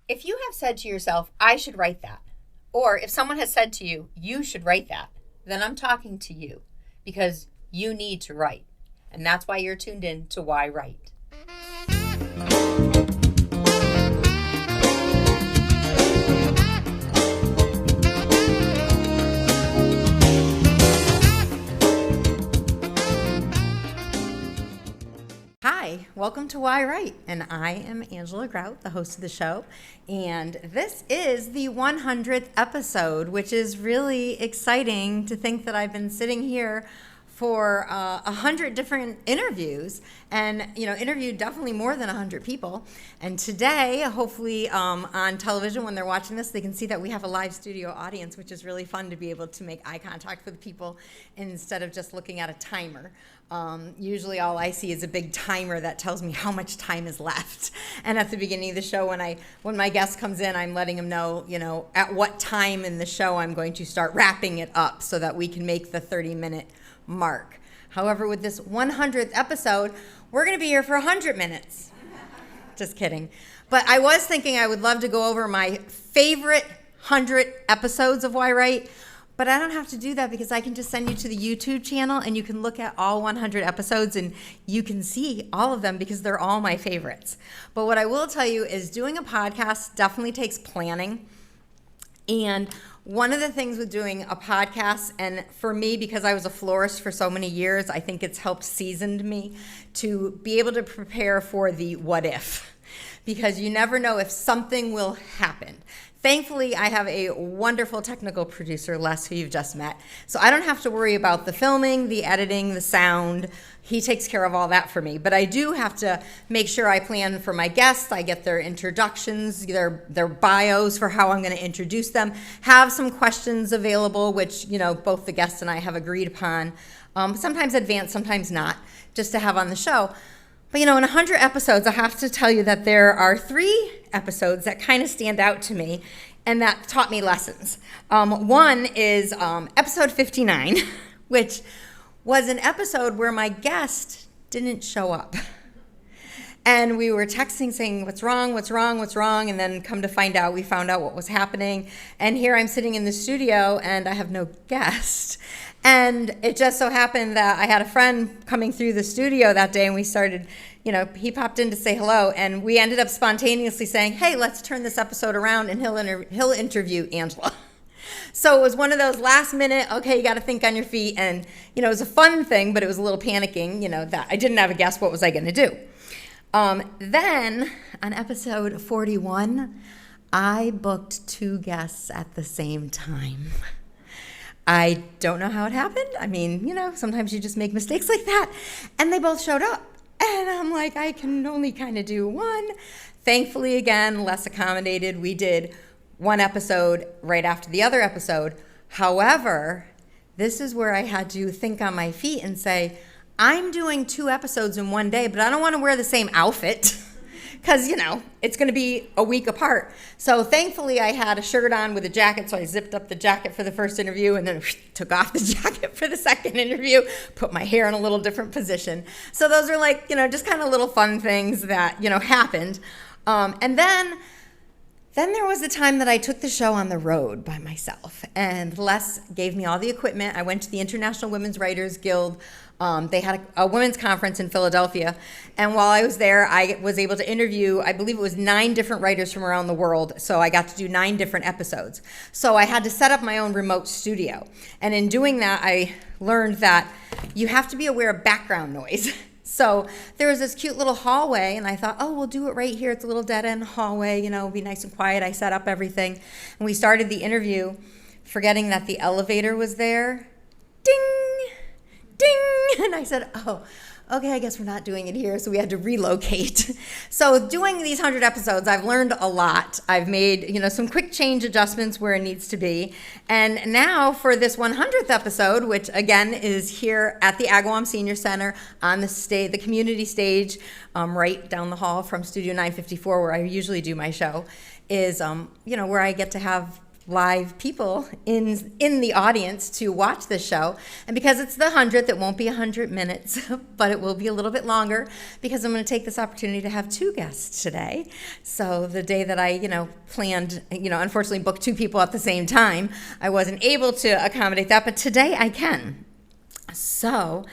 If you have said to yourself, I should write that, or if someone has said to you, you should write that, then I'm talking to you because you need to write. And that's why you're tuned in to Why Write. Hi, welcome to Why Write, and I am Angela Grout, the host of the show, and this is the 100th episode, which is really exciting to think that I've been sitting here for 100 different interviews, and interviewed definitely more than 100 people. And today, hopefully on television when they're watching this, they can see that we have a live studio audience, which is really fun to be able to make eye contact with people instead of just looking at a timer. Usually all I see is a big timer that tells me how much time is left. And at the beginning of the show, when my guest comes in, I'm letting them know, at what time in the show I'm going to start wrapping it up so that we can make the 30-minute mark. However, with this 100th episode, we're going to be here for 100 minutes. Just kidding. But I was thinking I would love to go over my favorite 100 episodes of Why Write. But I don't have to do that because I can just send you to the YouTube channel and you can look at all 100 episodes and you can see all of them because they're all my favorites. But what I will tell you is doing a podcast definitely takes planning. And one of the things with doing a podcast, and for me, because I was a florist for so many years, I think it's helped seasoned me to be able to prepare for the what if. Because you never know if something will happen. Thankfully, I have a wonderful technical producer, Les, who you've just met. So I don't have to worry about the filming, the editing, the sound. He takes care of all that for me. But I do have to make sure I plan for my guests. I get their introductions, their bios for how I'm going to introduce them. Have some questions available, which, both the guests and I have agreed upon. Sometimes advanced, sometimes not, just to have on the show. But in 100 episodes, I have to tell you that there are 3 episodes that kind of stand out to me and that taught me lessons. One is episode 59, which was an episode where my guest didn't show up. And we were texting saying, what's wrong? And then come to find out, we found out what was happening. And here I'm sitting in the studio and I have no guest. And it just so happened that I had a friend coming through the studio that day and we started, he popped in to say hello. And we ended up spontaneously saying, hey, let's turn this episode around and he'll interview Angela. So it was one of those last minute, okay, you got to think on your feet. And, it was a fun thing, but it was a little panicking, that I didn't have a guess. What was I going to do? Then on episode 41, I booked 2 guests at the same time. I don't know how it happened. I mean, sometimes you just make mistakes like that. And they both showed up. And I'm like, I can only kind of do one. Thankfully, again, less accommodated. We did one episode right after the other episode. However, this is where I had to think on my feet and say, I'm doing 2 episodes in one day, but I don't want to wear the same outfit because, it's going to be a week apart. So thankfully, I had a shirt on with a jacket, so I zipped up the jacket for the first interview and then took off the jacket for the second interview, put my hair in a little different position. So those are like, just kind of little fun things that, happened. And then there was the time that I took the show on the road by myself, and Les gave me all the equipment. I went to the International Women's Writers Guild. They had a women's conference in Philadelphia, and while I was there, I was able to interview, I believe it was 9 different writers from around the world, so I got to do 9 different episodes. So I had to set up my own remote studio, and in doing that, I learned that you have to be aware of background noise. So there was this cute little hallway, and I thought, oh, we'll do it right here. It's a little dead-end hallway, it'll be nice and quiet. I set up everything, and we started the interview, forgetting that the elevator was there. Ding! Ding! And I said, oh, okay, I guess we're not doing it here, so we had to relocate. So doing these 100 episodes, I've learned a lot. I've made, some quick change adjustments where it needs to be. And now for this 100th episode, which again is here at the Agawam Senior Center on the community stage, right down the hall from Studio 954, where I usually do my show, is, where I get to have live people in the audience to watch this show. And because it's the 100th, it won't be 100 minutes, but it will be a little bit longer because I'm going to take this opportunity to have 2 guests today. So the day that I, planned, unfortunately booked 2 people at the same time, I wasn't able to accommodate that, but today I can. So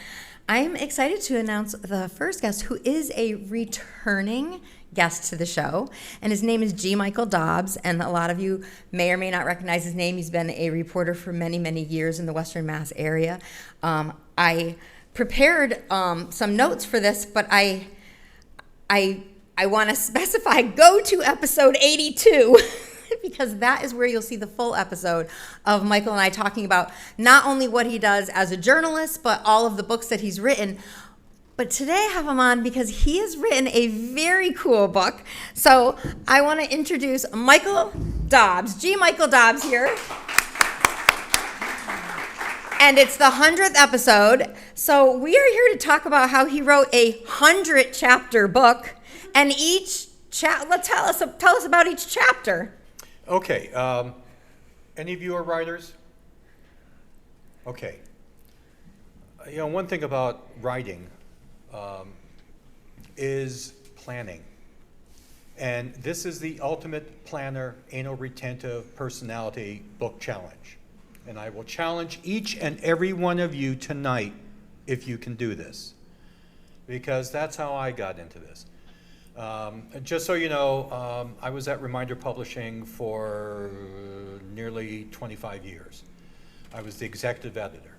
I'm excited to announce the first guest, who is a returning guest to the show, and his name is G. Michael Dobbs, and a lot of you may or may not recognize his name. He's been a reporter for many, many years in the Western Mass area. I prepared some notes for this, but I want to specify, go to episode 82, because that is where you'll see the full episode of Michael and I talking about not only what he does as a journalist, but all of the books that he's written. But today I have him on because he has written a very cool book. So I want to introduce Michael Dobbs, G. Michael Dobbs here. And it's the 100th episode. So we are here to talk about how he wrote a 100-chapter book. And each tell us about each chapter. Okay. Any of you are writers? Okay. One thing about writing is planning. And this is the ultimate planner, anal retentive personality book challenge. And I will challenge each and every one of you tonight if you can do this, because that's how I got into this. Just so you know, I was at Reminder Publishing for nearly 25 years. I was the executive editor.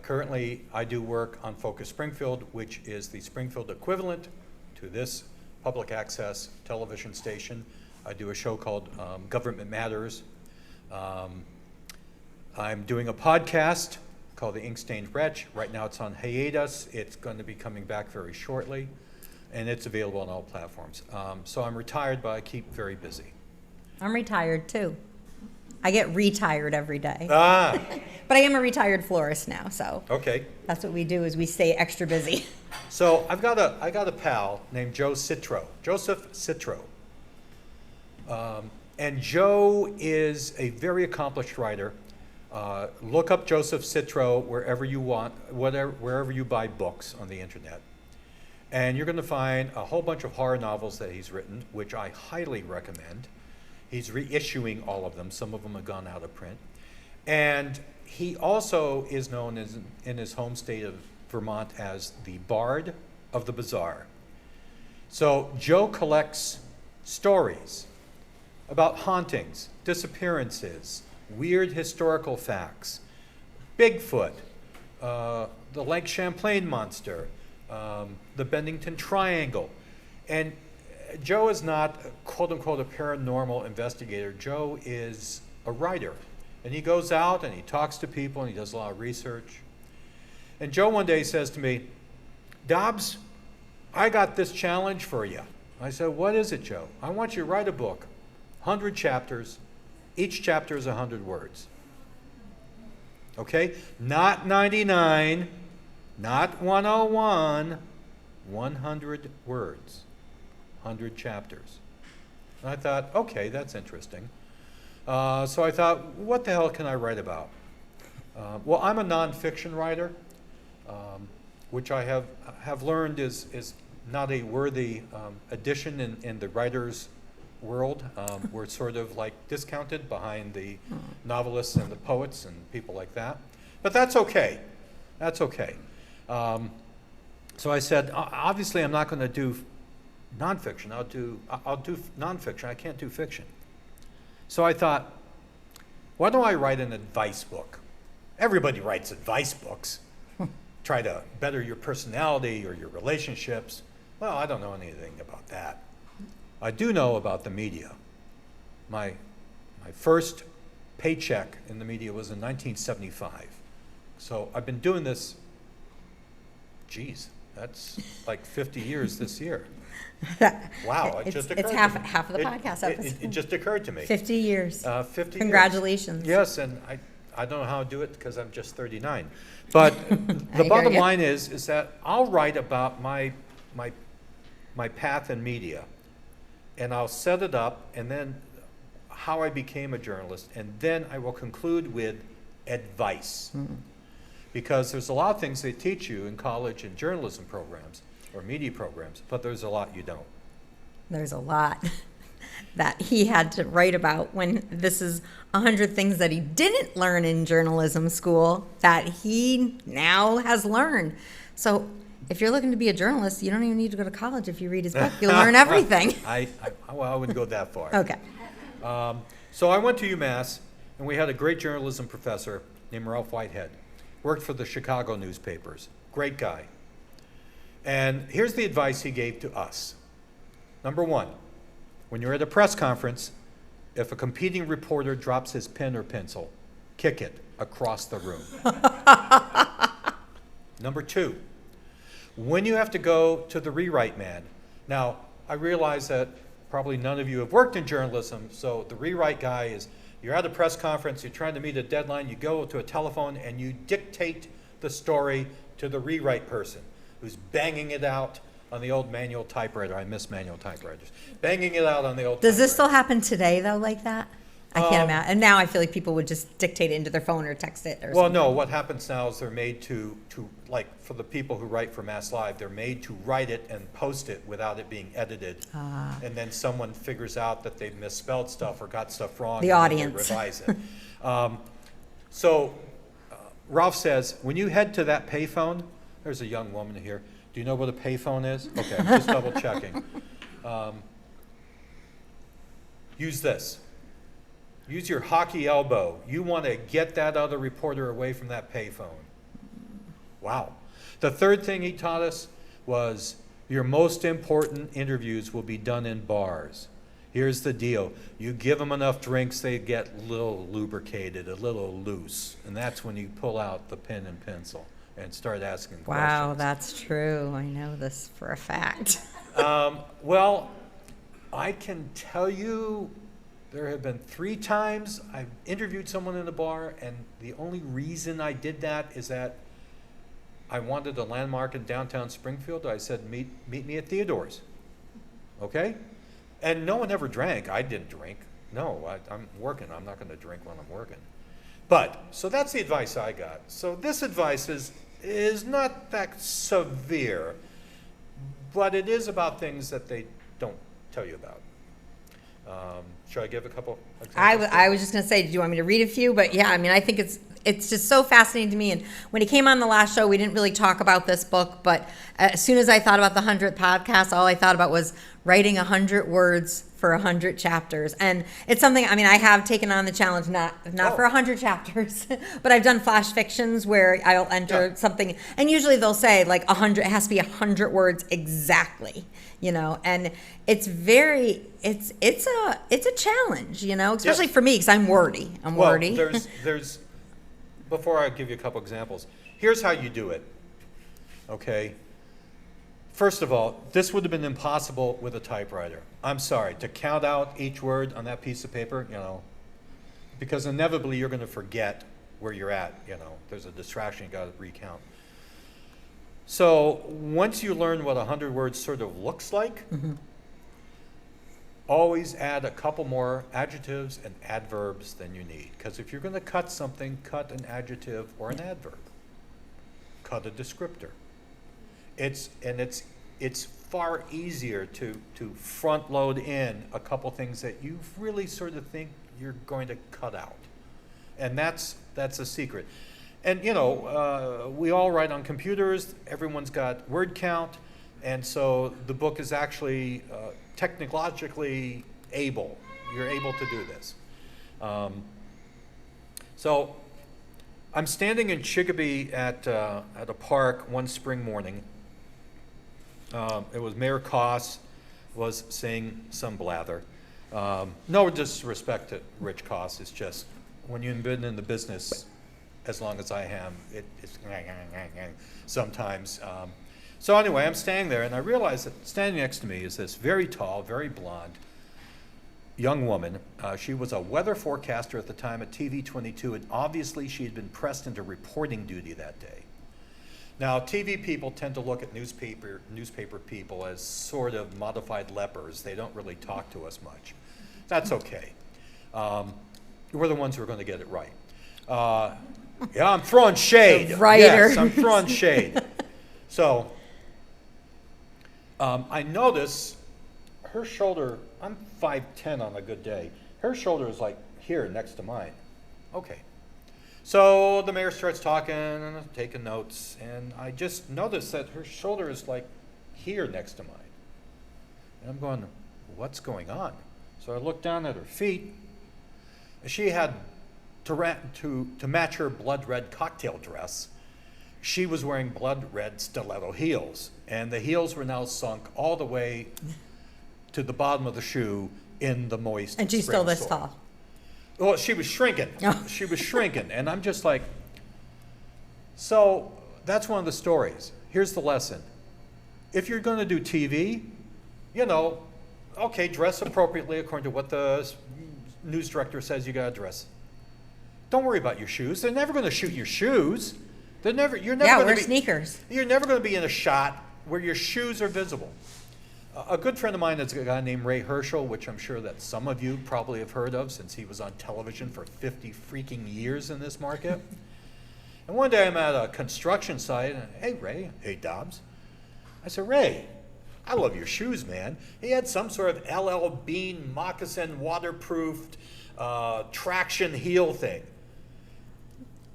Currently, I do work on Focus Springfield, which is the Springfield equivalent to this public access television station. I do a show called Government Matters. I'm doing a podcast called The Ink-Stained Wretch. Right now it's on hiatus. It's going to be coming back very shortly, and it's available on all platforms. So I'm retired, but I keep very busy. I'm retired too. I get retired every day. Ah. But I am a retired florist now, so Okay. that's what we do, is we stay extra busy. So I got a pal named Joseph Citro. And Joe is a very accomplished writer. Look up Joseph Citro wherever you want, wherever you buy books on the internet. And you're going to find a whole bunch of horror novels that he's written, which I highly recommend. He's reissuing all of them. Some of them have gone out of print. And he also is known in his home state of Vermont as the Bard of the Bizarre. So Joe collects stories about hauntings, disappearances, weird historical facts, Bigfoot, the Lake Champlain monster, the Bennington Triangle. And Joe is not, quote unquote, a paranormal investigator. Joe is a writer. And he goes out and he talks to people and he does a lot of research. And Joe one day says to me, Dobbs, I got this challenge for you. I said, what is it, Joe? I want you to write a book, 100 chapters. Each chapter is 100 words. Okay? Not 99, not 101, 100 words, 100 chapters. And I thought, okay, that's interesting. So I thought, what the hell can I write about? Well, I'm a nonfiction writer, which I have learned is not a worthy addition in the writer's world. We're sort of like discounted behind the novelists and the poets and people like that. But that's okay. That's okay. So I said, obviously I'm not going to do nonfiction. I'll do nonfiction. I can't do fiction. So I thought, why don't I write an advice book? Everybody writes advice books. Try to better your personality or your relationships. Well, I don't know anything about that. I do know about the media. My first paycheck in the media was in 1975. So I've been doing this, geez, that's like 50 years this year. Wow, it just occurred to me. It's half of the podcast episode. It just occurred to me. 50 years. 50 Congratulations. Years. Yes, and I don't know how to do it because I'm just 39. But the bottom line is that I'll write about my path in media, and I'll set it up, and then how I became a journalist, and then I will conclude with advice. Because there's a lot of things they teach you in college and journalism programs or media programs, but there's a lot you don't. There's a lot that he had to write about when this is 100 things that he didn't learn in journalism school that he now has learned. So if you're looking to be a journalist, you don't even need to go to college. If you read his book, you'll learn everything. Well, I wouldn't go that far. Okay. So I went to UMass, and we had a great journalism professor named Ralph Whitehead. Worked for the Chicago newspapers. Great guy. And here's the advice he gave to us. Number one, when you're at a press conference, if a competing reporter drops his pen or pencil, kick it across the room. Number two, when you have to go to the rewrite man. Now, I realize that probably none of you have worked in journalism, so the rewrite guy is, you're at a press conference, you're trying to meet a deadline, you go to a telephone and you dictate the story to the rewrite person who's banging it out on the old manual typewriter. I miss manual typewriters. Banging it out on the old Does this still typewriter. happen today, though, like that? I can't imagine. And now I feel like people would just dictate it into their phone or text it or Well, something. no, what happens now is they're made to like, for the people who write for Mass Live, they're made to write it and post it without it being edited. And then someone figures out that they misspelled stuff or got stuff wrong. The and audience. They revise it. So Ralph says, when you head to that payphone, there's a young woman here. Do you know what a payphone is? Okay, I'm just double checking. Use this. Use your hockey elbow. You want to get that other reporter away from that payphone. Wow. The third thing he taught us was your most important interviews will be done in bars. Here's the deal. You give them enough drinks, they get a little lubricated, a little loose. And that's when you pull out the pen and pencil and start asking Wow, questions. that's true. I know this for a fact. Well, I can tell you there have been 3 times I've interviewed someone in a bar, and the only reason I did that is that I wanted a landmark in downtown Springfield. I said, meet me at Theodore's. Okay? And no one ever drank. I didn't drink. No, I'm working. I'm not going to drink when I'm working. But, so that's the advice I got. So this advice is not that severe, but it is about things that they don't tell you about. Should I give a couple examples? I was just going to say, do you want me to read a few? But yeah, I mean, I think it's just so fascinating to me. And when he came on the last show, we didn't really talk about this book, but as soon as I thought about the 100th podcast, all I thought about was writing 100 words for 100 chapters. And it's something, I mean, I have taken on the challenge, not for 100 chapters, but I've done flash fictions where I'll enter something, and usually they'll say like 100, it has to be 100 words exactly, you know, and it's a challenge, you know, especially for me, because I'm wordy. wordy. There's, before I give you a couple examples, here's how you do it, okay? First of all, this would have been impossible with a typewriter. I'm sorry, to count out each word on that piece of paper, you know, because inevitably you're going to forget where you're at, you know. There's a distraction, you got to recount. So once you learn what 100 words sort of looks like, always add a couple more adjectives and adverbs than you need. Because if you're going to cut something, cut an adjective or an adverb. Cut a descriptor. It's far easier to front load in a couple things that you really sort of think you're going to cut out. And that's a secret. And you know, we all write on computers, everyone's got word count, and so the book is actually technologically able. You're able to do this. So I'm standing in Chicopee at a park one spring morning. It was Mayor Koss was saying some blather. No disrespect to Rich Koss, it's just when you've been in the business as long as I have, it's sometimes. So anyway, I'm standing there, and I realize that standing next to me is this very tall, very blonde young woman. She was a weather forecaster at the time at TV 22, and obviously she had been pressed into reporting duty that day. Now, TV people tend to look at newspaper people as sort of modified lepers. They don't really talk to us much. That's okay. We're the ones who are going to get it right. Yeah, I'm throwing shade. The writer. Yes, I'm throwing shade. So I notice her shoulder, I'm 5'10" on a good day. Her shoulder is like here next to mine. Okay. So the mayor starts talking and taking notes, and I just noticed that her shoulder is like here next to mine. And I'm going, what's going on? So I looked down at her feet. She had, to match her blood red cocktail dress, she was wearing blood red stiletto heels. And the heels were now sunk all the way to the bottom of the shoe in the moist And she's spring still this soil. tall. Well, she was shrinking. Oh. She was shrinking. And I'm just like, so that's one of the stories. Here's the lesson. If you're going to do TV, you know, okay, dress appropriately according to what the news director says you got to dress. Don't worry about your shoes. They're never going to shoot your shoes. You're never Yeah, going wear to be, sneakers. You're never going to be in a shot where your shoes are visible. A good friend of mine is a guy named Ray Herschel, which I'm sure that some of you probably have heard of since he was on television for 50 freaking years in this market. And one day I'm at a construction site, and hey, Ray, hey, Dobbs. I said, Ray, I love your shoes, man. He had some sort of LL Bean moccasin waterproofed traction heel thing.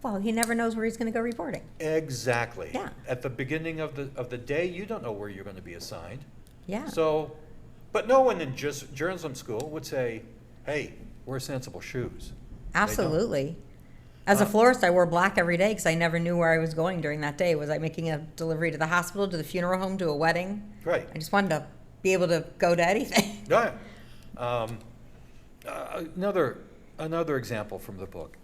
Well, he never knows where he's going to go reporting. Exactly. Yeah. At the beginning of the day, you don't know where you're going to be assigned. Yeah. So, but no one in just journalism school would say, hey, wear sensible shoes. Absolutely. As a florist, I wore black every day because I never knew where I was going during that day. Was I making a delivery to the hospital, to the funeral home, to a wedding? Right. I just wanted to be able to go to anything. Yeah. Another example from the book.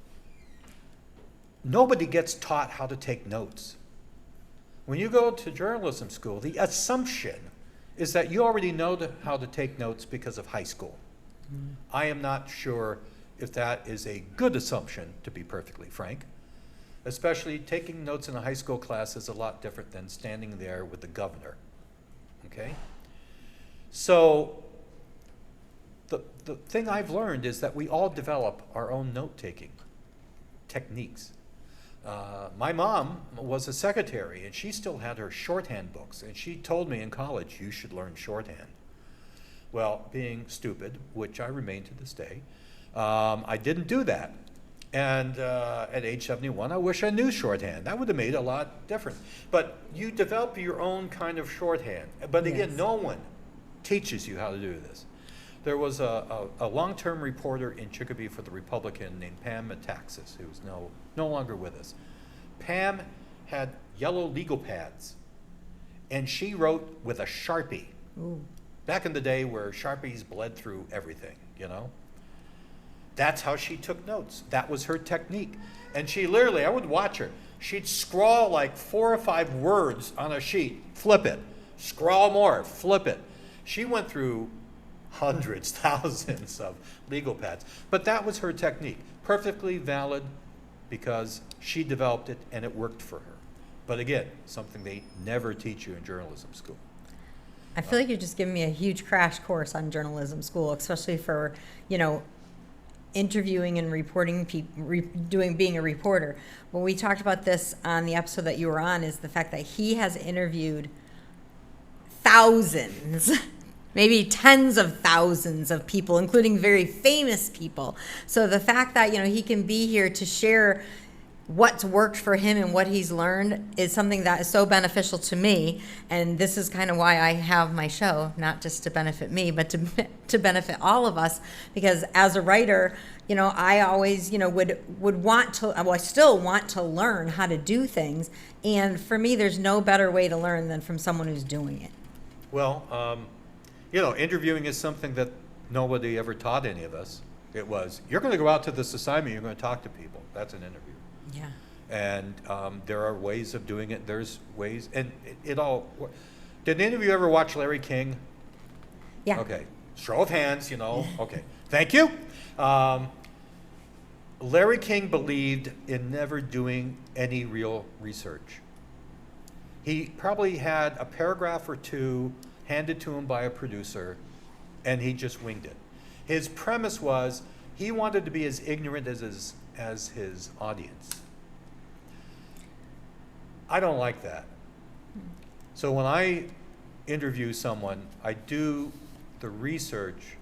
Nobody gets taught how to take notes. When you go to journalism school, the assumption is that you already know how to take notes because of high school. Mm-hmm. I am not sure if that is a good assumption, to be perfectly frank. Especially taking notes in a high school class is a lot different than standing there with the governor. Okay? So the thing I've learned is that we all develop our own note-taking techniques. My mom was a secretary, and she still had her shorthand books, and she told me in college, you should learn shorthand. Well, being stupid, which I remain to this day, I didn't do that. And at age 71, I wish I knew shorthand. That would have made a lot difference. But you develop your own kind of shorthand. But again, Yes. no one teaches you how to do this. There was a long-term reporter in Chicopee for the Republican named Pam Metaxas, who's no longer with us. Pam had yellow legal pads, and she wrote with a Sharpie. Ooh. Back in the day where Sharpies bled through everything, you know? That's how she took notes. That was her technique. And she literally, I would watch her. She'd scrawl like 4 or 5 words on a sheet, flip it, scrawl more, flip it. She went through hundreds, thousands of legal pads. But that was her technique. Perfectly valid because she developed it and it worked for her. But again, something they never teach you in journalism school. I feel like you're just giving me a huge crash course on journalism school, especially for, interviewing and reporting, being a reporter. When we talked about this on the episode that you were on, is the fact that he has interviewed thousands, maybe tens of thousands of people, including very famous people. So the fact that, he can be here to share what's worked for him and what he's learned is something that is so beneficial to me. And this is kind of why I have my show, not just to benefit me, but to benefit all of us. Because as a writer, I always, would want to, well, I still want to learn how to do things. And for me, there's no better way to learn than from someone who's doing it. Well, interviewing is something that nobody ever taught any of us. It was, you're going to go out to this assignment, you're going to talk to people. That's an interview. Yeah. And there are ways of doing it. There's ways, and it all. Did any of you ever watch Larry King? Yeah. Okay. Show of hands, Okay. Thank you. Larry King believed in never doing any real research. He probably had a paragraph or two handed to him by a producer, and he just winged it. His premise was, he wanted to be as ignorant as his audience. I don't like that. So when I interview someone, I do the research,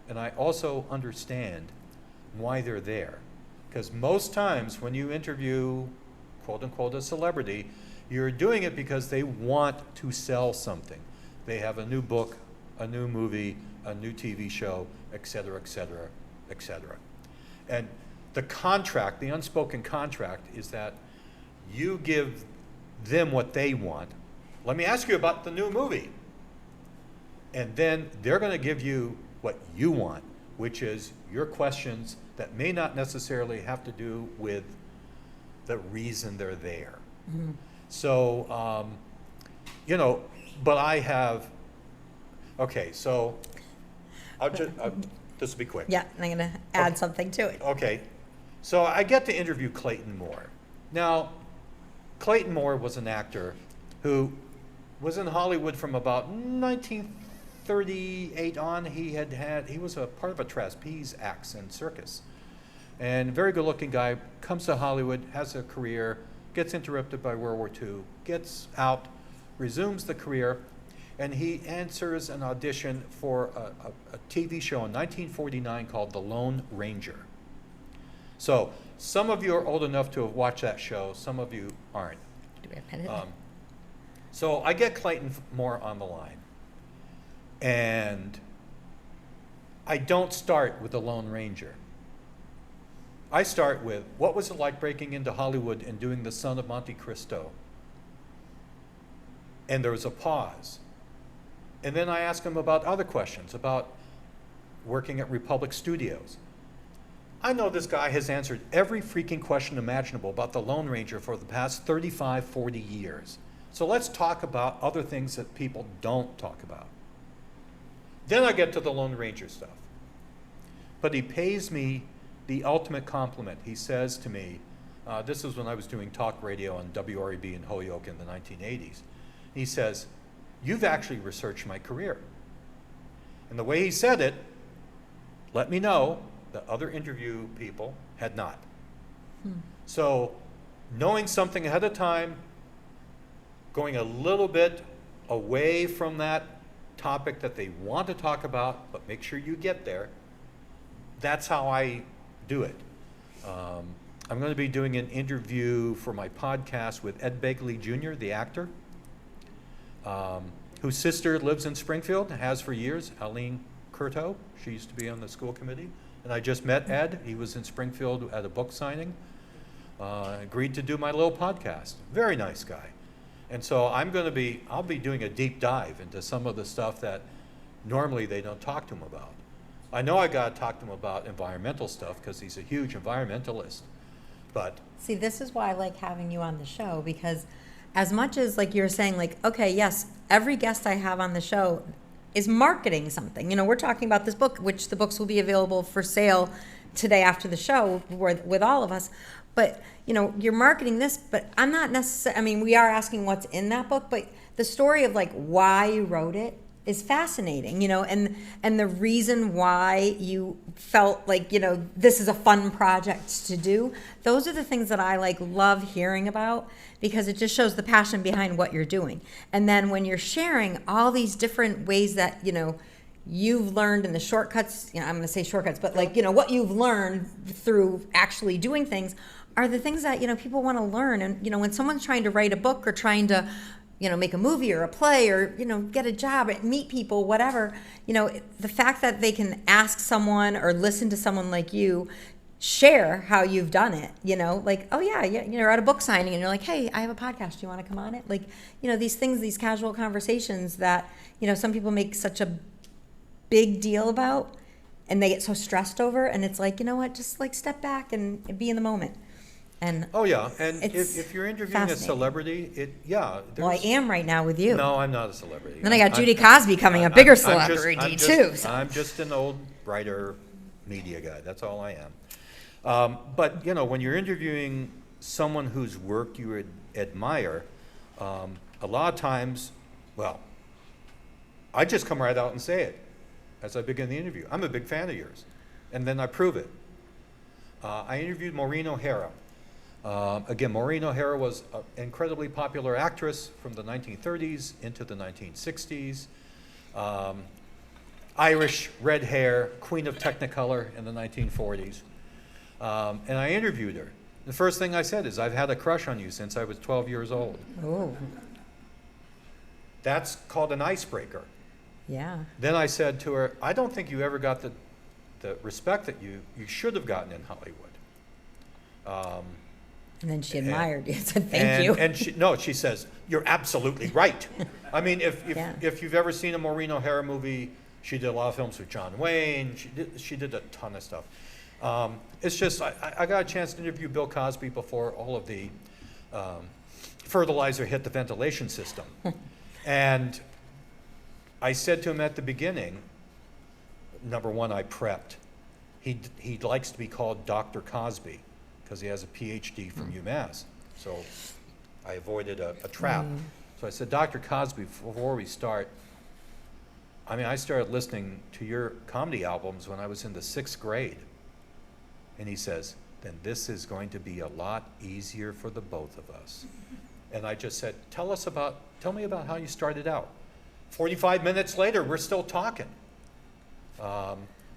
and I also understand why they're there. Because most times when you interview, quote unquote, a celebrity, you're doing it because they want to sell something. They have a new book, a new movie, a new TV show, et cetera, et cetera, et cetera. And the contract, the unspoken contract, is that you give them what they want. Let me ask you about the new movie. And then they're going to give you what you want, which is your questions that may not necessarily have to do with the reason they're there. Mm-hmm. So, but I have, okay, so this will be quick. Yeah, and I'm going to add something to it. Okay, so I get to interview Clayton Moore. Now, Clayton Moore was an actor who was in Hollywood from about 1938 on. He was a part of a trapeze acts and circus. And very good looking guy, comes to Hollywood, has a career, gets interrupted by World War II, gets out, resumes the career, and he answers an audition for a TV show in 1949 called The Lone Ranger. So some of you are old enough to have watched that show, some of you aren't. Do we have pen? So I get Clayton Moore on the line, and I don't start with The Lone Ranger. I start with, what was it like breaking into Hollywood and doing The Son of Monte Cristo? And there was a pause. And then I ask him about other questions, about working at Republic Studios. I know this guy has answered every freaking question imaginable about the Lone Ranger for the past 35, 40 years. So let's talk about other things that people don't talk about. Then I get to the Lone Ranger stuff. But he pays me the ultimate compliment. He says to me, this is when I was doing talk radio on WREB in Holyoke in the 1980s. He says, "You've actually researched my career." And the way he said it, let me know that other interview people had not. So knowing something ahead of time, going a little bit away from that topic that they want to talk about, but make sure you get there, that's how I do it. I'm going to be doing an interview for my podcast with Ed Begley Jr., the actor, whose sister lives in Springfield, has for years, Aline Curto. She used to be on the school committee. And I just met Ed. He was in Springfield at a book signing. Agreed to do my little podcast. Very nice guy. And so I'll be doing a deep dive into some of the stuff that normally they don't talk to him about. I know I got to talk to him about environmental stuff because he's a huge environmentalist. But See, this is why I like having you on the show, because as much as like you're saying, like, okay, yes, every guest I have on the show is marketing something. You know, we're talking about this book, which the books will be available for sale today after the show with all of us. But, you know, you're marketing this, but I'm not necessarily, I mean, we are asking what's in that book, but the story of like why you wrote it is fascinating, you know, and the reason why you felt like, you know, this is a fun project to do. Those are the things that I like love hearing about, because it just shows the passion behind what you're doing. And then when you're sharing all these different ways that, you know, you've learned in the shortcuts, you know, I'm going to say shortcuts, but like, you know, what you've learned through actually doing things are the things that, you know, people want to learn. And, you know, when someone's trying to write a book or trying to, you know, make a movie or a play or, you know, get a job, meet people, whatever, you know, the fact that they can ask someone or listen to someone like you share how you've done it, you know, like, oh yeah, you're at a book signing and you're like, hey, I have a podcast, do you want to come on it? Like, you know, these things, these casual conversations that, you know, some people make such a big deal about and they get so stressed over, and it's like, you know what, just like step back and be in the moment. And oh yeah, and if you're interviewing a celebrity, well, I am right now with you. No, I'm not a celebrity. Then I got Judy Cosby coming, a bigger celebrity too. So. I'm just an old writer, media guy. That's all I am. But you know, when you're interviewing someone whose work you admire, a lot of times, well, I just come right out and say it as I begin the interview. I'm a big fan of yours, and then I prove it. I interviewed Maureen O'Hara. Again, Maureen O'Hara was an incredibly popular actress from the 1930s into the 1960s. Irish, red hair, queen of Technicolor in the 1940s. And I interviewed her. The first thing I said is, I've had a crush on you since I was 12 years old. Oh, That's called an icebreaker. yeah. Then I said to her, I don't think you ever got the respect that you should have gotten in Hollywood. And then she admired you. Said thank you. And she says, you're absolutely right. I mean, Yeah. if you've ever seen a Maureen O'Hara movie, she did a lot of films with John Wayne. She did a ton of stuff. It's just, I got a chance to interview Bill Cosby before all of the fertilizer hit the ventilation system. And I said to him at the beginning, number one, I prepped. He likes to be called Dr. Cosby because he has a PhD from UMass. So I avoided a trap. So I said, Dr. Cosby, before we start, I mean, I started listening to your comedy albums when I was in the 6th grade. And he says, then this is going to be a lot easier for the both of us. And I just said, tell me about how you started out. 45 minutes later, we're still talking.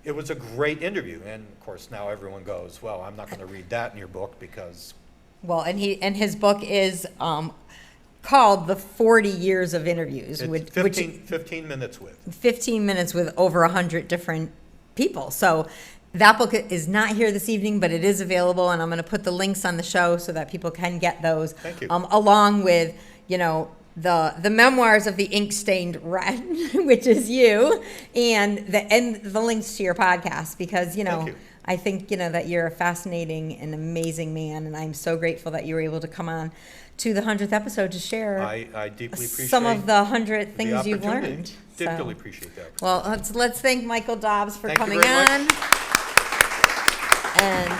It was a great interview. And of course, now everyone goes, well, I'm not going to read that in your book because. Well, and his book is called The 40 Years of Interviews. It's 15 minutes with. 15 minutes with over 100 different people. So that book is not here this evening, but it is available, and I'm going to put the links on the show so that people can get those. Thank you. Along with, the memoirs of the ink-stained red, which is you, and the links to your podcast, because, Thank you. I think, that you're a fascinating and amazing man, and I'm so grateful that you were able to come on to the 100th episode to share I deeply appreciate some of the 100 things you've opportunity. learned. Deeply appreciate that. Well, let's thank Michael Dobbs for Thank you coming very on. much. And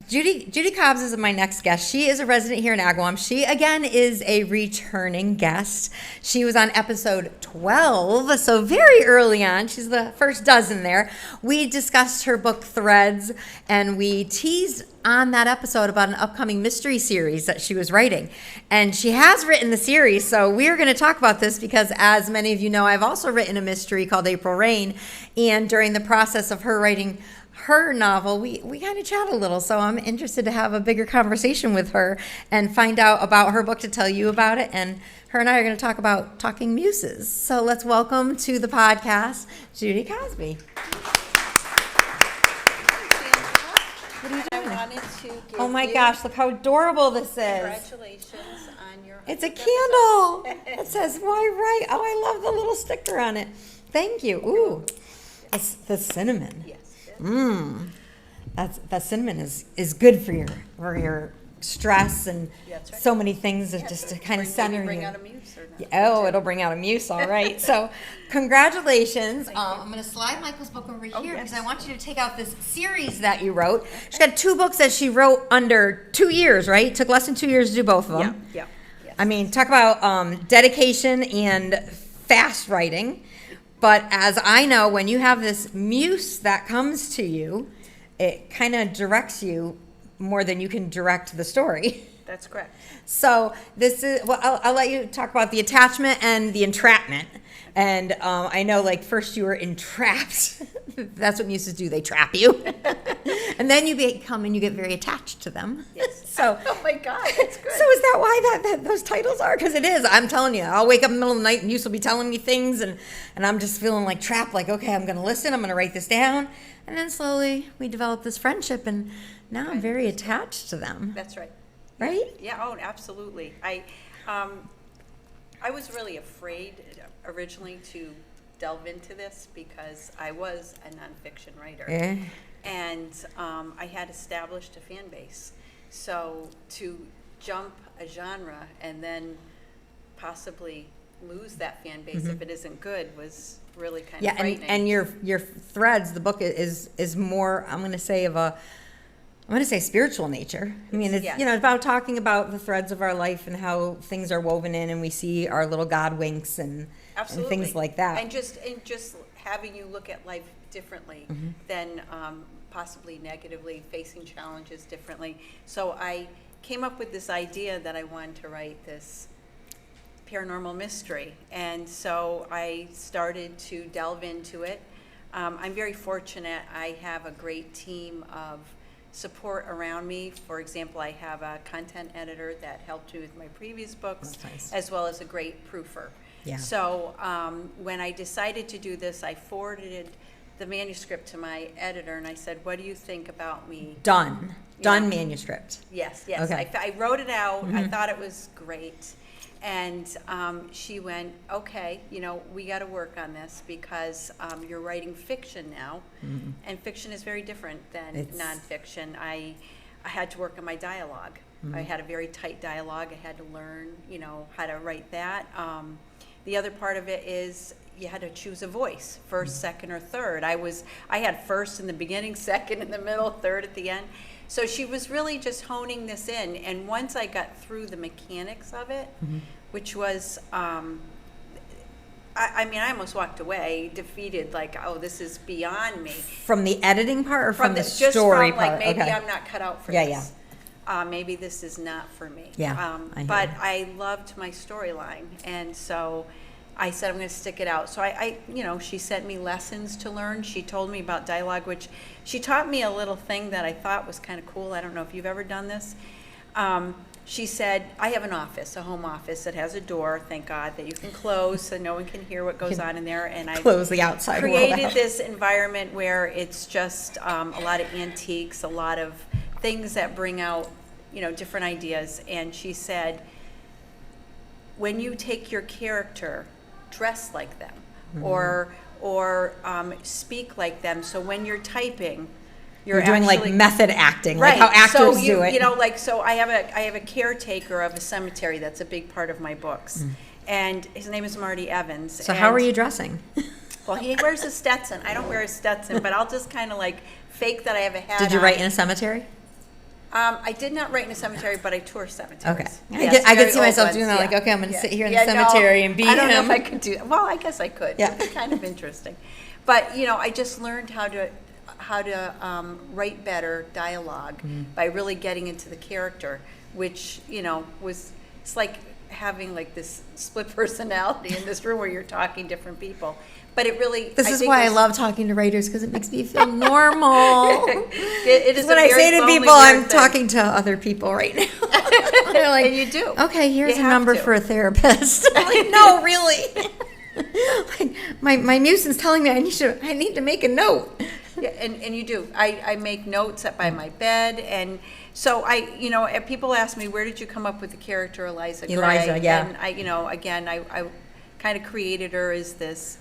Judy Cobbs is my next guest. She is a resident here in Agawam. She, again, is a returning guest. She was on episode 12, so very early on. She's the first dozen there. We discussed her book, Threads, and we teased on that episode about an upcoming mystery series that she was writing. And she has written the series, so we're going to talk about this because, as many of you know, I've also written a mystery called April Rain, and during the process of her writing her novel, we kind of chat a little, so I'm interested to have a bigger conversation with her and find out about her book, to tell you about it. And her and I are going to talk about talking muses. So let's welcome to the podcast, Judy Cosby. What are you doing? I wanted to give Oh my you gosh, look how adorable this is. congratulations on your It's a 100th candle. It says, why right? Oh, I love the little sticker on it. Thank you. Ooh, it's the cinnamon. Yes. That cinnamon is good for your stress and That's right. so many things just to kind of center bring you. out a muse or not. Yeah, oh, it'll bring out a muse, all right. So, congratulations. I'm going to slide Michael's book over here because I want you to take out this series that you wrote. She's got 2 books that she wrote under 2 years, right? It took less than 2 years to do both of them. Yeah. Yes. I mean, talk about dedication and fast writing. But as I know, when you have this muse that comes to you, it kind of directs you more than you can direct the story. That's correct. So this is, well, I'll let you talk about the attachment and the entrapment. And I know, like, first you were entrapped. That's what muses do. They trap you. And then you become and you get very attached to them. Yes. So, Oh my God, that's good. so is that why that those titles are? Because it is. I'm telling you, I'll wake up in the middle of the night and Muse will be telling me things, and I'm just feeling like trapped. Like, okay, I'm going to listen. I'm going to write this down, and then slowly we develop this friendship, and now I'm very attached to them. That's right. Right? Yeah. Oh, absolutely. I was really afraid originally to delve into this because I was a nonfiction writer. Yeah. And I had established a fan base. So to jump a genre and then possibly lose that fan base if it isn't good was really kind Yeah, of frightening. and your threads, the book is more, I'm going to say spiritual nature. I mean, it's, Yes. about talking about the threads of our life and how things are woven in, and we see our little God winks and Absolutely. things like that. And just having you look at life differently than possibly negatively, facing challenges differently. So I came up with this idea that I wanted to write this paranormal mystery. And so I started to delve into it. I'm very fortunate. I have a great team of support around me. For example, I have a content editor that helped me with my previous books, That's nice. as well as a great proofer. Yeah. So when I decided to do this, I forwarded the manuscript to my editor, and I said, "What do you think about me?" Done manuscript. Yes. Okay. I wrote it out. I thought it was great. And she went, "Okay, we got to work on this because you're writing fiction now, and fiction is very different than nonfiction." I had to work on my dialogue. I had a very tight dialogue. I had to learn, how to write that. The other part of it is you had to choose a voice, first, second, or third. I had first in the beginning, second in the middle, third at the end. So she was really just honing this in. And once I got through the mechanics of it, which was, I almost walked away defeated, like, oh, this is beyond me. From the editing part or from the just story from, part? like, maybe Okay. I'm not cut out for Yeah, this. Maybe this is not for me. Yeah, I hear but you. I loved my storyline, and so I said I'm going to stick it out. So she sent me lessons to learn. She told me about dialogue, which she taught me a little thing that I thought was kind of cool. I don't know if you've ever done this. She said, I have an office, a home office that has a door, thank God, that you can close so no one can hear what goes on in there. And I Close the outside world created out. this environment where it's just a lot of antiques, a lot of things that bring out, different ideas. And she said, when you take your character, dress like them, or speak like them. So when you're typing, You're doing like actually- method acting, right. like how actors so do it. So I have a caretaker of a cemetery that's a big part of my books, and his name is Marty Evans. So how are you dressing? Well, he wears a Stetson. I don't wear a Stetson, but I'll just kind of like fake that I have a hat. Did you on. write in a cemetery? I did not write in a cemetery, but I tour cemeteries. Okay. Yes, I could very see old myself ones, doing that, yeah. like, okay, I'm going to Yeah. sit here in Yeah, the cemetery no, and be I don't know him. if I could do that. Well, I guess I could. Yeah. It's kind of interesting. But, I just learned how to write better dialogue by really getting into the character, which, it's like having like this split personality in this room where you're talking different people. But it really... This is why I love talking to writers, because it makes me feel normal. It is when a I very say to lonely, people, weird I'm thing. talking to other people right now. They're like, And you do. okay, here's You a have number to. for a therapist. I'm like, no, really. Like, my muse's telling me I need to make a note. Yeah, and you do. I make notes up by my bed, and so people ask me, where did you come up with the character Eliza Gray? Eliza, yeah. And I kind of created her as this,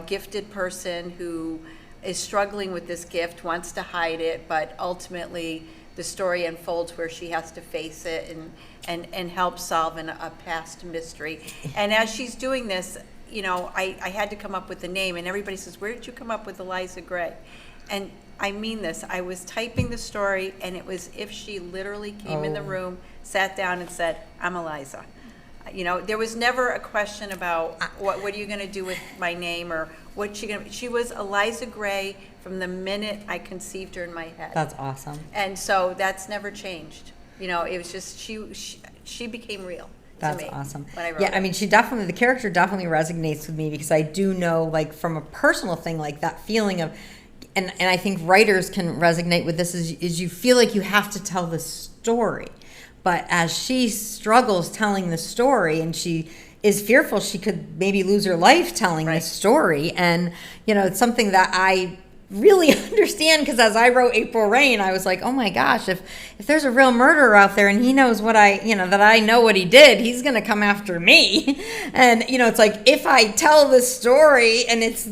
gifted person who is struggling with this gift, wants to hide it, but ultimately the story unfolds where she has to face it and help solve a past mystery. And as she's doing this, I had to come up with a name, and everybody says, where did you come up with Eliza Gray? And I mean this, I was typing the story, and it was if she literally came in the room, sat down and said, I'm Eliza. There was never a question about what are you going to do with my name, or she was Eliza Gray from the minute I conceived her in my head. That's awesome. And so that's never changed. It was just, she became real. That's to me awesome. When I wrote Yeah, it. I mean, the character definitely resonates with me, because I do know, like, from a personal thing, like that feeling of, and I think writers can resonate with this, is you feel like you have to tell the story. But as she struggles telling the story, and she is fearful she could maybe lose her life telling Right. the story, and, it's something that I really understand, because as I wrote April Rain, I was like, oh my gosh, if there's a real murderer out there and he knows what that I know what he did, he's going to come after me. And, it's like, if I tell the story and it's,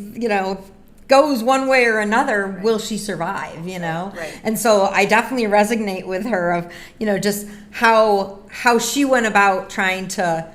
goes one way or another, Right. will she survive, Right. And so I definitely resonate with her of, just how she went about trying to,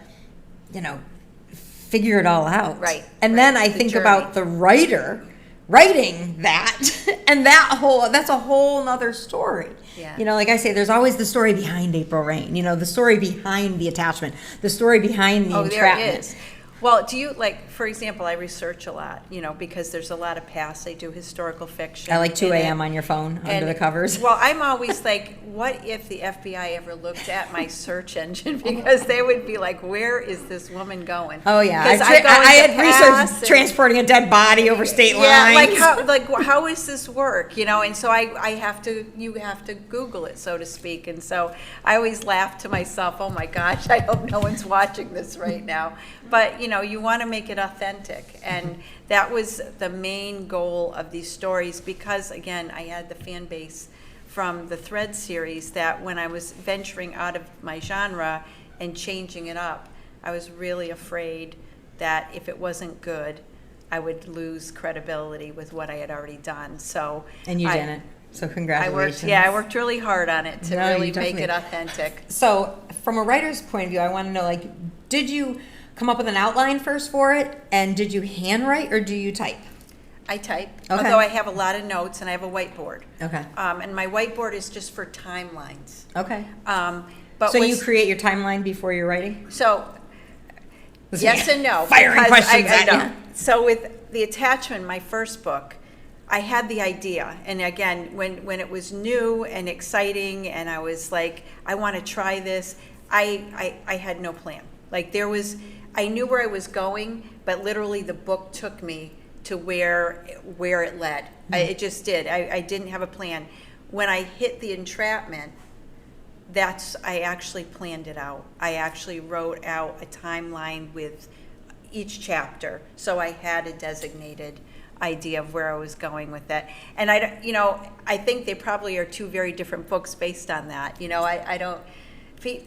figure it all out. Right, And right. then I The think journey. about the writer writing that, and that's a whole nother story. Yeah. You know, like I say, there's always the story behind April Rain, you know, the story behind the attachment, the story behind the entrapment. There is. Well, do you, like, for example, I research a lot, you know, because there's a lot of past. I do historical fiction. I like 2 in it. a.m. on your phone under the covers. Well, I'm always like, what if the FBI ever looked at my search engine? Because they would be like, where is this woman going? Oh yeah, 'Cause I had past researched and- transporting a dead body over state Yeah, lines. how does this work? You know, and so you have to Google it, so to speak. And so I always laugh to myself, oh my gosh, I hope no one's watching this right now. But, you know, you want to make it authentic. And that was the main goal of these stories because, again, I had the fan base from the Thread series that when I was venturing out of my genre and changing it up, I was really afraid that if it wasn't good, I would lose credibility with what I had already done. So And you didn't. So congratulations. I worked really hard on it to No, really you make it definitely- authentic. So from a writer's point of view, I want to know, like, did you come up with an outline first for it, and did you handwrite or do you type? I type, Okay. although I have a lot of notes and I have a whiteboard. Okay. And my whiteboard is just for timelines. Okay. But So you what's- create your timeline before you're writing? So yes and no. Firing because questions I at know. you. So with the attachment, my first book, I had the idea, and again, when it was new and exciting, and I was like, I want to try this. I had no plan. Like I knew where I was going, but literally the book took me to where it led. It just did. I didn't have a plan. When I hit the entrapment, I actually planned it out. I actually wrote out a timeline with each chapter, so I had a designated idea of where I was going with it. And I think they probably are two very different books based on that. You know, I don't.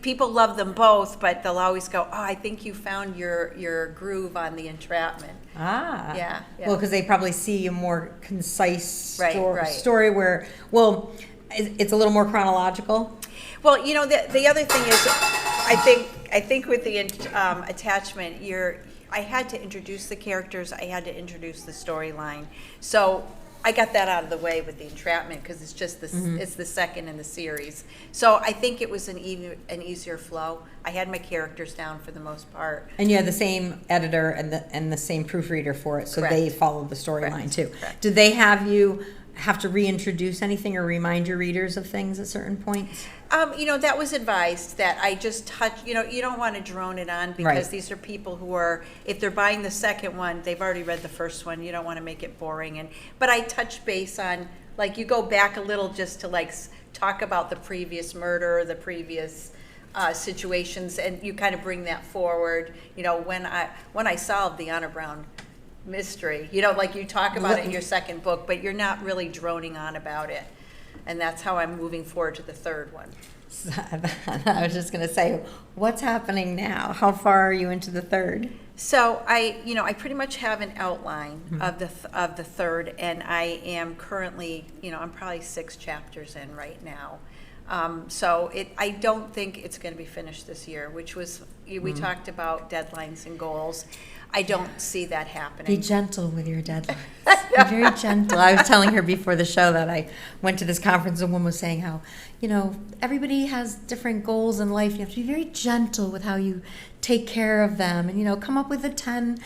People love them both, but they'll always go, "Oh, I think you found your groove on the entrapment." Ah. Yeah. Well, because they probably see a more concise Right. story where, well, it's a little more chronological. Well, you know, the other thing is, I think with the attachment, I had to introduce the characters. I had to introduce the storyline. So I got that out of the way with the entrapment because it's just it's the second in the series. So I think it was an easier flow. I had my characters down for the most part. And you had the same editor and the same proofreader for it, so Correct. they followed the storyline Correct. too. Correct. Did they have to reintroduce anything or remind your readers of things at certain points? You know, that was advised that I just touch, you know, you don't want to drone it on because Right. these are people who are, if they're buying the second one, they've already read the first one. You don't want to make it boring. But I touch base on, like, you go back a little just to, like, talk about the previous murder, the previous situations, and you kind of bring that forward. You know, when I solved the Honor Brown mystery, you know, like you talk about it in your second book, but you're not really droning on about it. And that's how I'm moving forward to the third one. I was just going to say, what's happening now? How far are you into the third? So I pretty much have an outline of the third, and I am currently, you know, I'm probably 6 chapters in right now. So I don't think it's going to be finished this year, which was, we talked about deadlines and goals. I don't see that happening. Be gentle with your deadlines. Be very gentle. I was telling her before the show that I went to this conference and one was saying how, you know, everybody has different goals in life. You have to be very gentle with how you take care of them and, you know, come up with a 10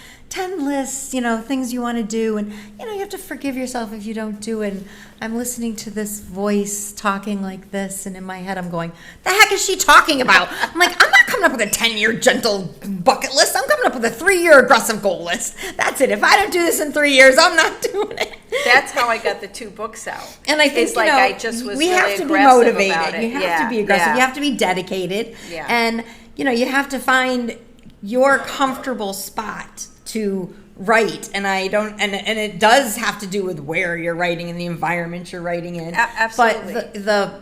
lists, you know, things you want to do. And, you know, you have to forgive yourself if you don't do it. And I'm listening to this voice talking like this, and in my head I'm going, the heck is she talking about? I'm like, I'm not coming up with a 10-year gentle bucket list. I'm coming up with a 3-year aggressive goal list. That's it. If I don't do this in 3 years, I'm not doing it. That's how I got the 2 books out. And I think, it's like, you know, I just was we really have to be aggressive motivated. about it. You have to be aggressive. Yeah. You have to be dedicated. Yeah. And, you know, you have to find your comfortable spot to write. And and it does have to do with where you're writing and the environment you're writing in. Absolutely. But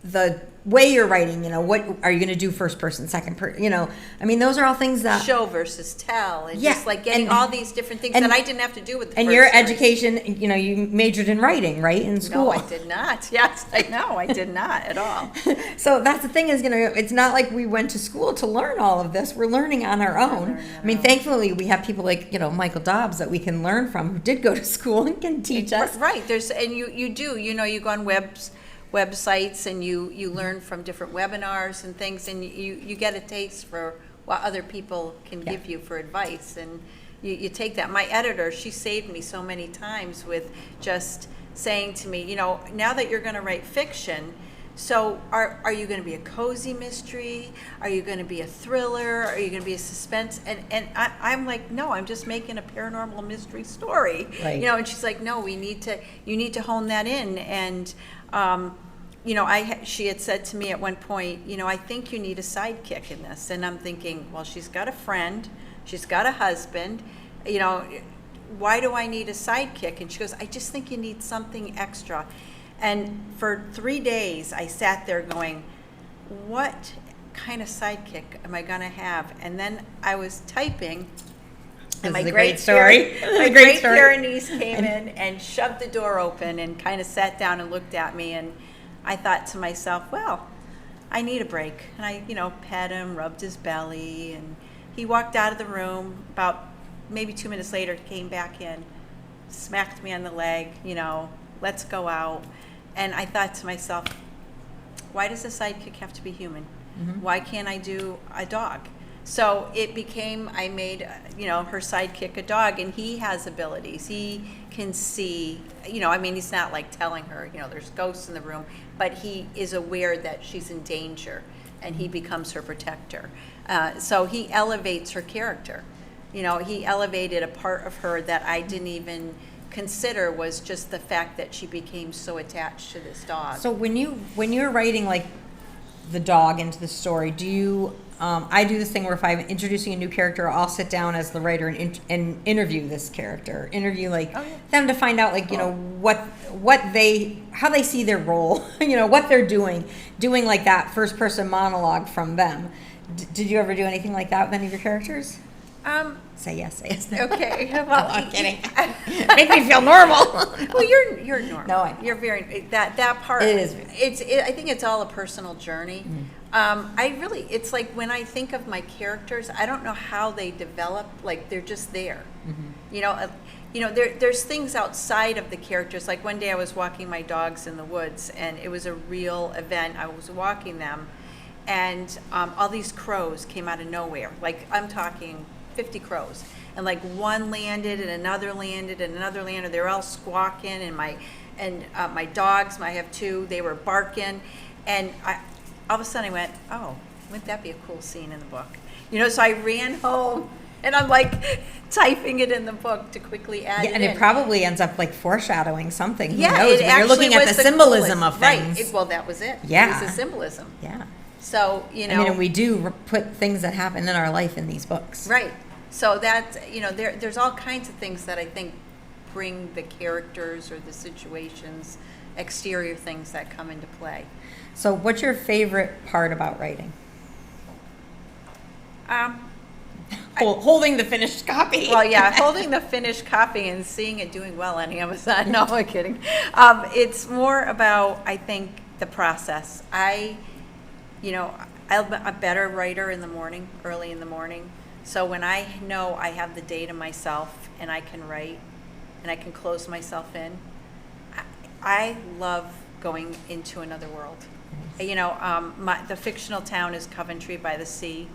the way you're writing, what are you going to do, first person, second person, I mean, those are all things that show versus tell, and Yeah, just like getting and- all these different things and- that I didn't have to do with the and first your series. education, you majored in writing, right, in school. No, I did not. Yes, I know, I did not at all. So that's the thing is, it's not like we went to school to learn all of this. We're learning on our own. I mean, thankfully, we have people like, Michael Dobbs that we can learn from, who did go to school and can teach us. Right, and you do, you go on websites and you learn from different webinars and things, and you get a taste for what other people can give you for advice, and you take that. My editor, she saved me so many times with just saying to me, now that you're going to write fiction, so are you going to be a cozy mystery? Are you going to be a thriller? Are you going to be a suspense? And I'm like, no, I'm just making a paranormal mystery story. Right. And she's like, no, you need to hone that in. And she had said to me at one point, I think you need a sidekick in this. And I'm thinking, well, she's got a friend, she's got a husband, why do I need a sidekick? And she goes, I just think you need something extra. And for 3 days, I sat there going, what kind of sidekick am I going to have? And then I was typing, and my great story. My great Pyrenees came in and shoved the door open and kind of sat down and looked at me. And I thought to myself, well, I need a break. And I, pet him, rubbed his belly, and he walked out of the room. About maybe 2 minutes later, came back in, smacked me on the leg, let's go out. And I thought to myself, why does a sidekick have to be human? Mm-hmm. Why can't I do a dog? So it became, I made, her sidekick a dog, and he has abilities. He can see, he's not like telling her, there's ghosts in the room, but he is aware that she's in danger, and he becomes her protector. So he elevates her character. He elevated a part of her that I didn't even consider, was just the fact that she became so attached to this dog. So when you're writing like the dog into the story, do you I do this thing where if I'm introducing a new character, I'll sit down as the writer and interview this character, them to find out how they see their role, what they're doing like that first person monologue from them. Did you ever do anything like that with any of your characters? Say yes, no. Okay. Well, no, I'm kidding. Make me feel normal. Well, you're normal. No, I know. You're very that part. It is. I think it's all a personal journey. It's like when I think of my characters, I don't know how they develop. Like they're just there. Mm-hmm. There's things outside of the characters. Like one day I was walking my dogs in the woods, and it was a real event. I was walking them, and all these crows came out of nowhere. Like I'm talking 50 crows, and like one landed and another landed and another landed. They were all squawking, and my dogs, I have two, they were barking, and all of a sudden I went, oh, wouldn't that be a cool scene in the book? So I ran home, and I'm like typing it in the book to quickly add it in. It probably ends up like foreshadowing something. Who Yeah, knows? it When you're looking at was the symbolism coolest. of things. Right. Well, that was it. Yeah. It was the symbolism. Yeah. So, and we do put things that happen in our life in these books. Right. So that, there's all kinds of things that I think bring the characters or the situations, exterior things that come into play. So what's your favorite part about writing? Holding the finished copy. Well, yeah, holding the finished copy and seeing it doing well on Amazon. No, I'm kidding. It's more about, I think, the process. I'm a better writer in the morning, early in the morning. So when I know I have the day to myself and I can write and I can close myself in, I love going into another world. The fictional town is Coventry by the Sea.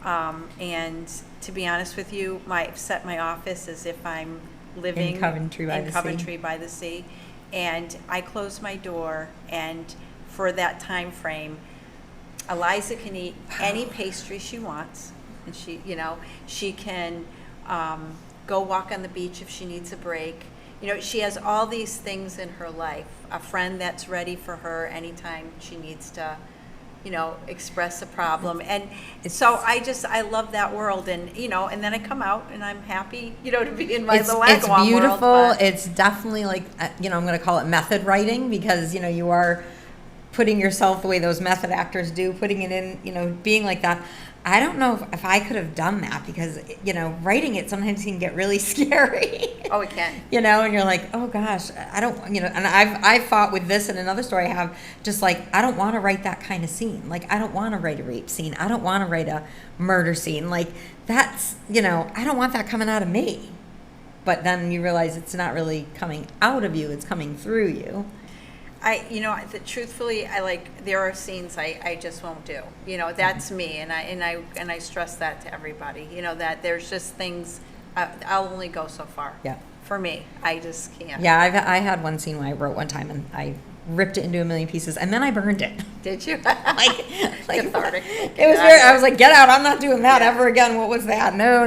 And to be honest with you, I've set my office as if I'm living in Coventry by the Sea. And I close my door, and for that time frame, Eliza can eat any pastry she wants, and she can go walk on the beach if she needs a break. She has all these things in her life. A friend that's ready for her anytime she needs to, express a problem. And so I love that world. And, and then I come out and I'm happy, to be in my little It's Agawam beautiful. world, It's definitely like, I'm going to call it method writing because, you are putting yourself the way those method actors do, putting it in, being like that. I don't know if I could have done that because, writing it sometimes can get really scary. Oh, it can. And you're like, oh gosh, I don't, and I've fought with this and another story I have, just like, I don't want to write that kind of scene. Like, I don't want to write a rape scene. I don't want to write a murder scene. Like, that's, I don't want that coming out of me. But then you realize it's not really coming out of you, it's coming through you. Truthfully, there are scenes I just won't do. That's me, and I stress that to everybody. That there's just things I'll only go so far. Yeah. For me, I just can't. Yeah, I had one scene where I wrote one time and I ripped it into a million pieces and then I burned it. Did you? like cathartic. It was weird. I was like, get out! I'm not doing that ever again. What was that? No.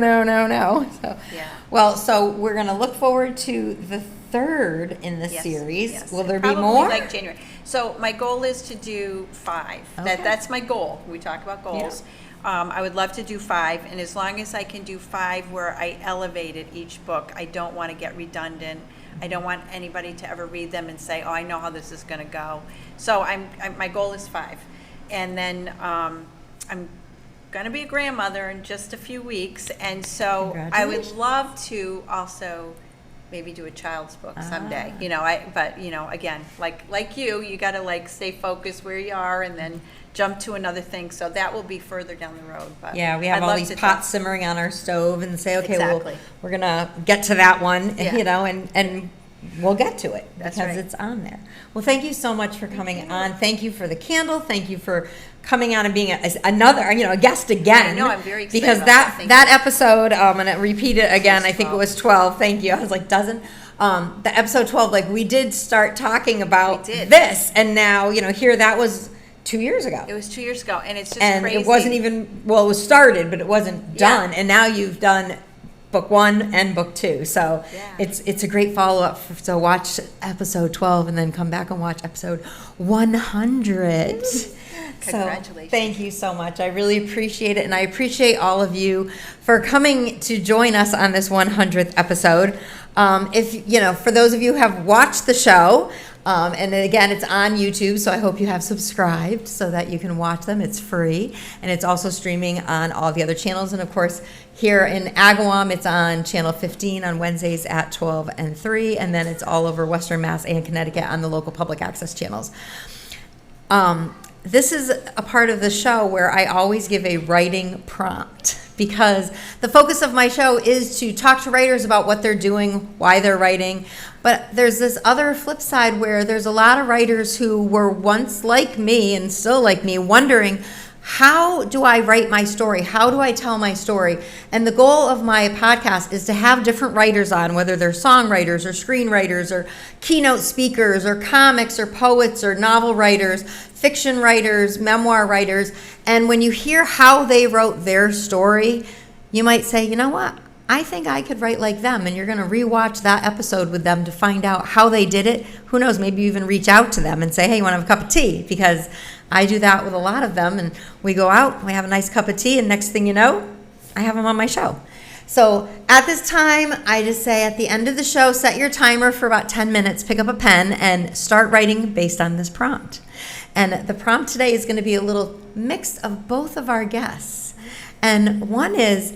So yeah. Well, so we're gonna look forward to the third in the series. Yes. Will there Probably be more? Like January. So my goal is to do 5. Okay. That's my goal. We talk about goals. Yeah. I would love to do 5, and as long as I can do 5 where I elevated each book, I don't want to get redundant. I don't want anybody to ever read them and say, oh, I know how this is going to go. So my goal is 5. And then I'm going to be a grandmother in just a few weeks, and so I would love to also maybe do a child's book someday. Again, like you got to stay focused where you are and then jump to another thing. So that will be further down the road. But we have all these pots simmering on our stove and say, okay, exactly. we're going to get to that one, Yeah. And we'll get to it That's because right. it's on there. Well, thank you so much for coming on. Thank you for the candle. Thank you for coming on and being a guest again. I know, I'm very excited because about that episode, and I repeat it again. I think it 12. was 12. Thank you. I was like, dozen. The episode 12, we did start talking about this, and now here that was 2 years ago. It was 2 years ago, and it's just and crazy. it wasn't even it was started, but it wasn't done, and now you've done book 1 and book 2, so it's a great follow-up. So watch episode 12 and then come back and watch episode 100. Congratulations. So thank you so much. I really appreciate it, and I appreciate all of you for coming to join us on this 100th episode. If for those of you who have watched the show, and again, it's on YouTube, so I hope you have subscribed so that you can watch them. It's free, and it's also streaming on all the other channels. And of course, here in Agawam, it's on channel 15 on Wednesdays at 12 and 3, and then it's all over Western Mass and Connecticut on the local public access channels. This is a part of the show where I always give a writing prompt, because the focus of my show is to talk to writers about what they're doing, why they're writing. But there's this other flip side where there's a lot of writers who were once like me and still like me, wondering, how do I write my story? How do I tell my story? And the goal of my podcast is to have different writers on, whether they're songwriters or screenwriters or keynote speakers or comics or poets or novel writers, fiction writers, memoir writers. And when you hear how they wrote their story, you might say, you know what? I think I could write like them. And you're going to rewatch that episode with them to find out how they did it. Who knows? Maybe you even reach out to them and say, hey, you want to have a cup of tea? Because I do that with a lot of them. And we go out, we have a nice cup of tea, and next thing you know, I have them on my show. So at this time, I just say at the end of the show, set your timer for about 10 minutes, pick up a pen, and start writing based on this prompt. And the prompt today is going to be a little mix of both of our guests. And one is,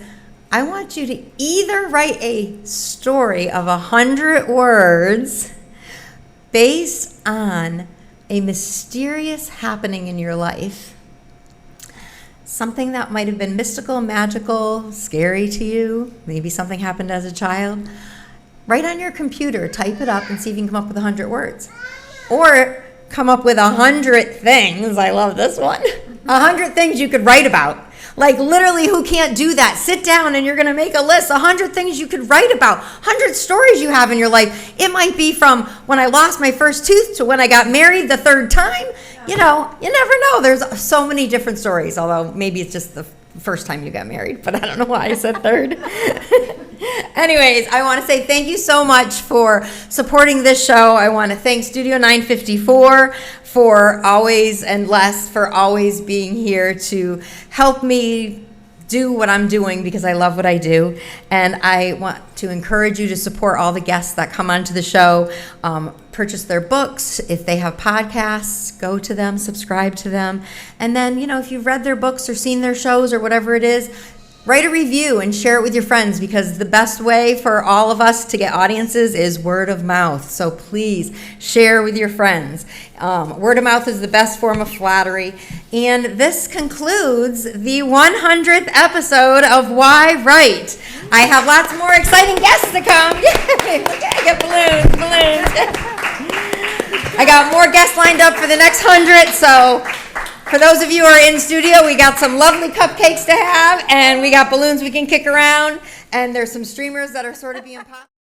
I want you to either write a story of 100 words based on a mysterious happening in your life, something that might have been mystical, magical, scary to you, maybe something happened as a child. Write on your computer, type it up, and see if you can come up with 100 words. Or come up with 100 things. I love this one. 100 things you could write about. Like, literally, who can't do that? Sit down and you're going to make a list. 100 things you could write about. 100 stories you have in your life. It might be from when I lost my first tooth to when I got married the third time. You never know. There's so many different stories, although maybe it's just the first time you got married, but I don't know why I said third. Anyways, I want to say thank you so much for supporting this show. I want to thank Studio 954 for always, and Les for always being here to help me do what I'm doing because I love what I do. And I want to encourage you to support all the guests that come onto the show. Purchase their books. If they have podcasts, go to them, subscribe to them. And then, if you've read their books or seen their shows or whatever it is, write a review and share it with your friends, because the best way for all of us to get audiences is word of mouth. So please share with your friends. Word of mouth is the best form of flattery. And this concludes the 100th episode of Why Write. I have lots more exciting guests to come. Yay! I got balloons. I got more guests lined up for the next 100, so for those of you who are in studio, we got some lovely cupcakes to have, and we got balloons we can kick around, and there's some streamers that are sort of being popped.